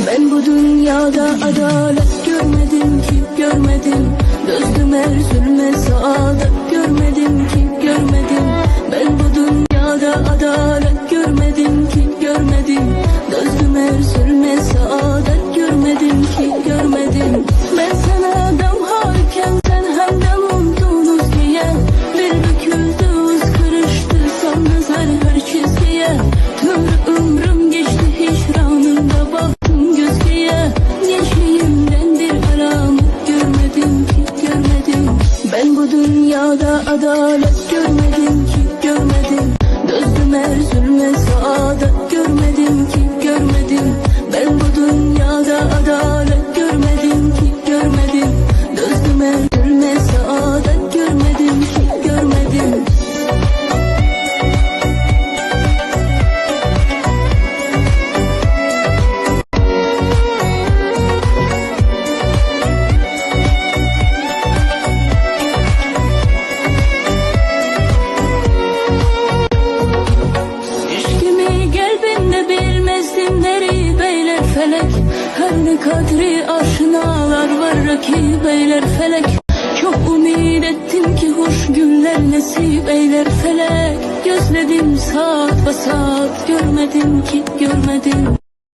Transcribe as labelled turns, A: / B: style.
A: Ben bu dünyada adalet görmedim ki görmedim. Dözdüm her zulme saadet görmedim ki görmedim. Ben bu dünyada adalet görmedim ki görmedim. Dözdüm her zulme saadet görmedim ki görmedim. Ben sana adam harken sen hemden unuttunuz diye. Bir büküldünüz kırıştı sandınız her çizgiye. Tüm ömrüm geçti hicranında baktım gözgeye. Gençliğimden bir alamet görmedim ki görmedim. Ben bu dünyada adalet görmedim ki görmedim. Dözdüm her zulme saadet görmedim ki görmedim. Ben bu dünyada adalet görmedim ki görmedim. Dözdüm her zulme saadet görmedim ki görmedim. Felek, her ne kadri aşinalar var rakip eyler felek. Çok umid ettim ki hoş günler nasip eyler felek. Gözledim saat ve saat görmedim ki görmedim.